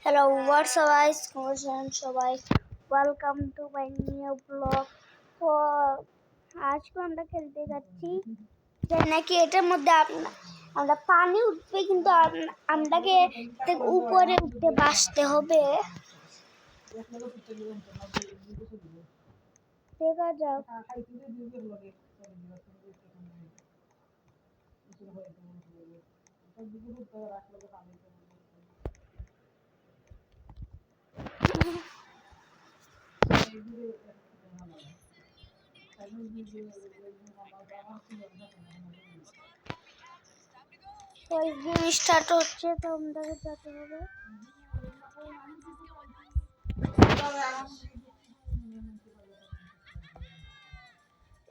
Hello, what's up guys? সবাই welcome to my new blog. তো আজকে আমরা খেলতে যাচ্ছি নাকি এটার মধ্যে আমরা পানি উঠবে, কিন্তু আমরাকে উপরে উঠতে বাসতে হবে। দেখা যাক। গেম স্টার্ট হচ্ছে, তো আমাদের যেতে হবে।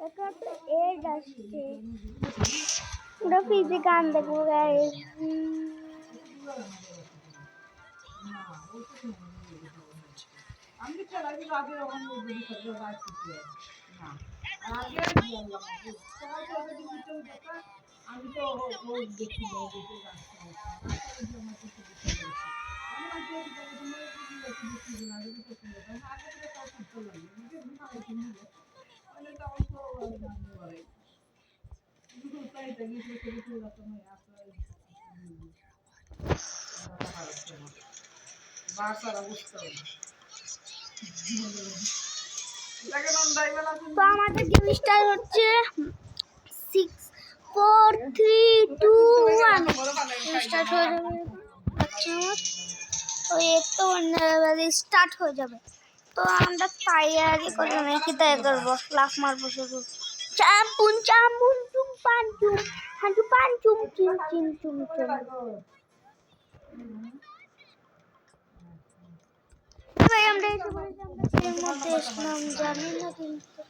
একটা এড আসছে, পুরো ফিজিক গান দেখবো গাইস। আমি চলাই দিই আগে ওখানে বুঝি সরকার রাখছে না আগে দিলাম সবাই তো আগে দিতে দেখা আমি তো রোজ দেখি দেখে রাখছি আমি কিছু বুঝতে পারছি আমি আগে দিতে তোমার কিছু দেখি না যদি তো তুমি আগে থেকে সব কিছু লাগে নিজে ভালো তুমি মানে তো অল্প জানতে পারে কিন্তু তাই দেখি কিছু রকম আসলে বাসার অবস্থা তো আমাদের গেম স্টার্ট হচ্ছে 6 4 3 2 1 স্টার্ট হয়ে যাবে। আচ্ছা ওই একটু স্টার্ট হয়ে যাবে, তো আমরা তৈরি করে নাকি তাই করবো, লাফ মারবো শুধু। চাম্পুন চাম্পুন চুম পান চুম হাঁটু পান চুম চিম চিম চুম চুম। ভাই আমরা এসে বলেছি আমরা ট্রেনের মধ্যে এসলাম, জানি না কিন্তু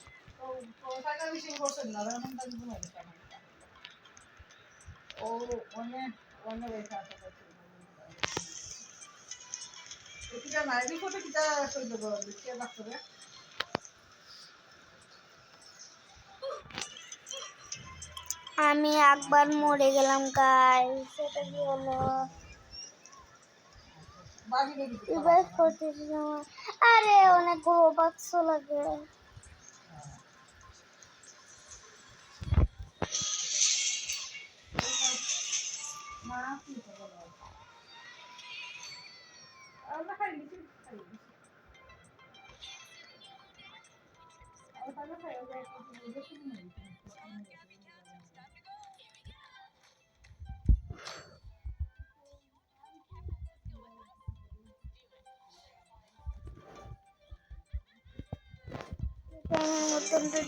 আমি একবার মরে গেলাম গাইস। সেটা কি হলো? রিভাইভ করতেছি না। আরে অনেক বড় বাক্স লাগে।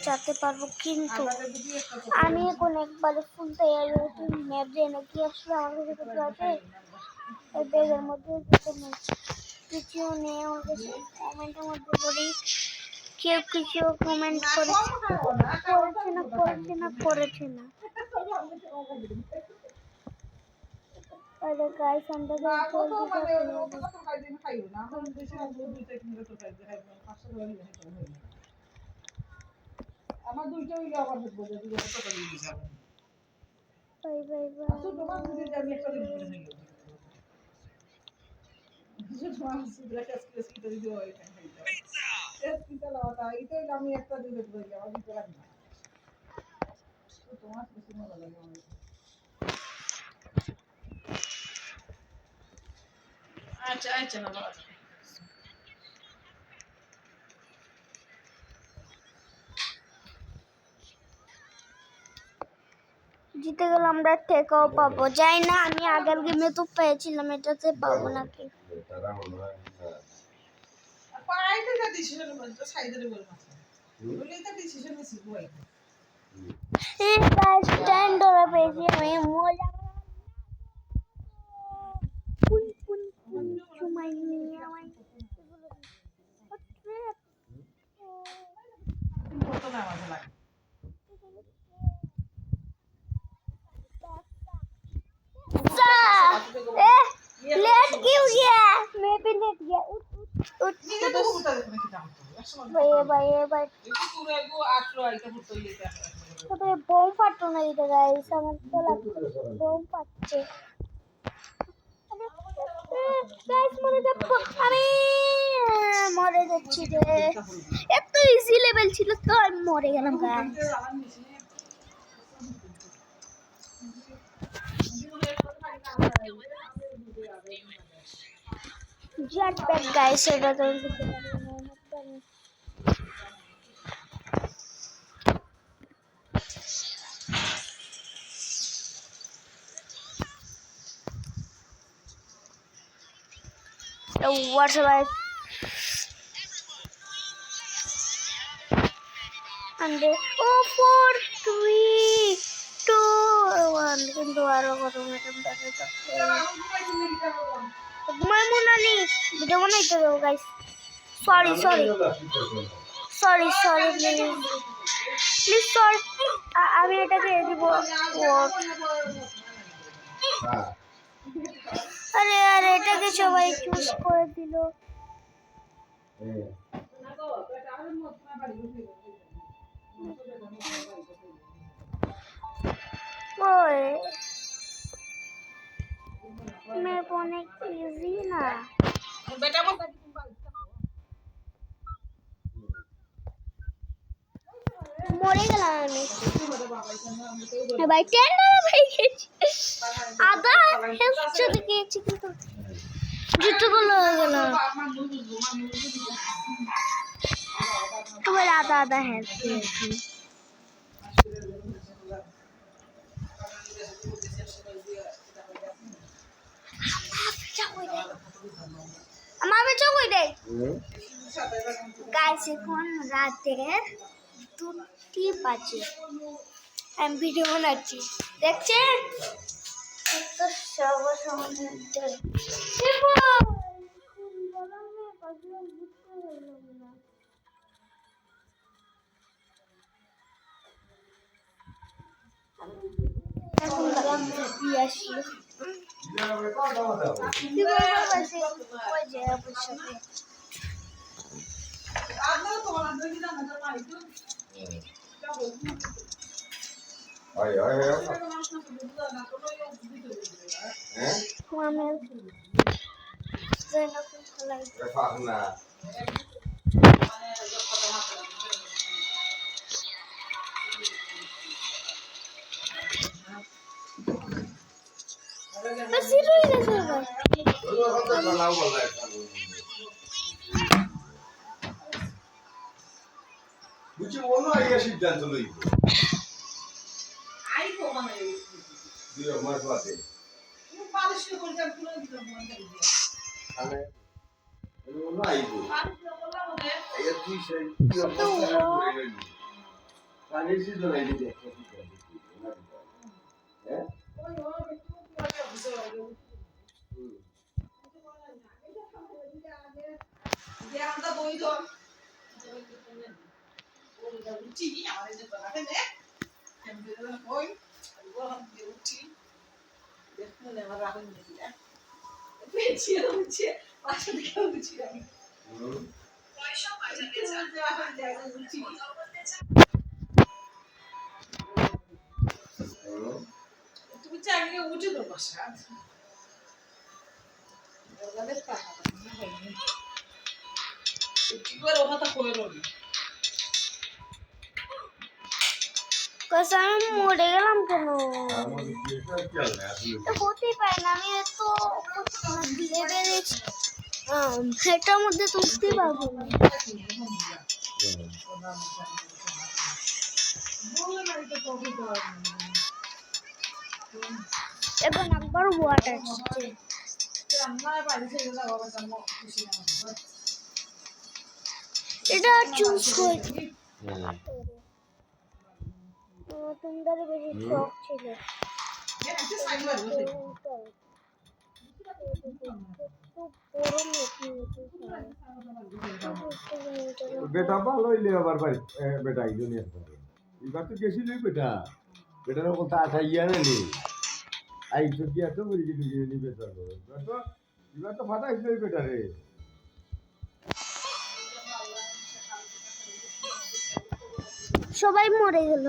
যেতে পারবো, কিন্তু আমি এখন একবার ফোন তৈরি ম্যাপ দিয়ে নাকি আসলে আমাদের কিছু আছে এই ব্যাগের মধ্যে, কিছু নেই আমার কাছে। কমেন্টের মধ্যে বলি কেউ কিছু কমেন্ট করেছে না। আরে গাইস আমরা আমার দুইটা হইলো আবার দেখবো যে দুইটা কত করে দিতে হবে। বাই বাই বাই তো তোমার যদি আমি একটা দিন করে নিই কিছু তোমার সুদরা কাজ করে কি করে দিও এটা এস কি তালা ওটা এইটাই আমি একটা দিন দেখবো আমি দিতে লাগবে না তো তোমার কিছু মজা লাগে আমার। আচ্ছা আচ্ছা না বাবা জিতে গেলে আমরা টেকাও পাবো, যাই না আমি আগের গেমে তো পেয়েছিলাম, এটাতে পাবো নাকি। लेट क्यों गया? मैं भी लेट गया। उठ उठ भाई तो बम फाटो ना इधर गाइस, আমার তো লাগছে বম ফাটছে। আমি মরে যাচ্ছি রে, এত ইজি লেভেল ছিল তো আমি মরে গেলাম গাইস। জেট প্যাক গাইস, এটা তো what's up and oh 4 3 2 1 কিন্তু আরো কত মিনিট বাকি আছে। ঘুমাই মুনানি ভিডিও বানাইতে দেবো গাইস। সরি প্লিজ সরি, আমি এটাকে দিব। আরে আরে এটাকে সবাই চুজ করে দিল। ওই মেপ অনেক ইজি না। মরে গেলাম আমি ভাই, 10 ডলার হয়ে গেছে। আদা হেলথ চলে গিয়েছে কিন্তু জুতো গুলো হয়ে গেল। তোমার আদা হেলথ পেয়েছি। আমার বেচা কই দেয় গাইস, এখন রাতের 2টি বাজে, আমি ভিডিও বানাচ্ছি দেখছেন তো সব সময়। এখন গেলাম দিয়ে আসি। বুঝি অন্য আইয়া সিদ্ধান্ত লইব আইবো মানে দিও মাস বাদে ও পালিশ করে যান পুরো দিলাম মনে দিয়ে তাহলে অন্য আইবো পালিশ করলাম ওদের এই তুই সেই কি অবস্থা করে গেলি তাহলে সিদ্ধ নাই দিতে হ্যাঁ ওই ও একটু পুরো বুঝে গেল যে আমরা বই ধর চিনি আমাদের যে বানাতে দে আমি দিলাম কই বললাম যে উঠি দেখুন আমার রাখুন দেখি না পেছি উঠছে পাশে দিকে উঠছি আমি পয়সা বাজাতে চান এখন জায়গা উঠছি তুমি চাইলে উঠে দাও পাশে ওদের টাকা না হয়নি কি করে ওটা কইরো আমি মরে গেলাম কেন? হতেই পারে না, আমি এত লেভেল এটার মধ্যে তুলতেই পারবো না। এবার নাম্বার ওয়াটার এটা চুজ করি। তোমাদের বেশি শখ ছিল বেটা ভালো হইলে আবার ভাই বেটা ইজনি এবার তো গেছিল বেটা বেটার কথা আঠাইয়া নেই আই তো কি এত বলি কি নি বেটা তো এবার তো ফাটাইছিল বেটা রে সবাই মরে গেল।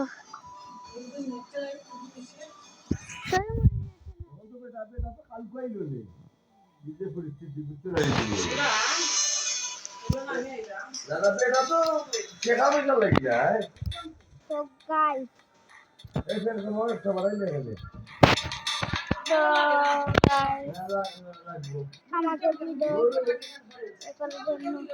বেটা বেটা তো কাল পাইলো নেই বিদ্যে পরিস্থিতি বুঝতে পারিনি আমি এটা দাদা বেটা তো টাকা পয়সা লেগে যায় তো গাইস এই ফের সময় সবাই লেগে যায় তো গাইস লাগবে আমাদের ভিডিও এখানে জন্য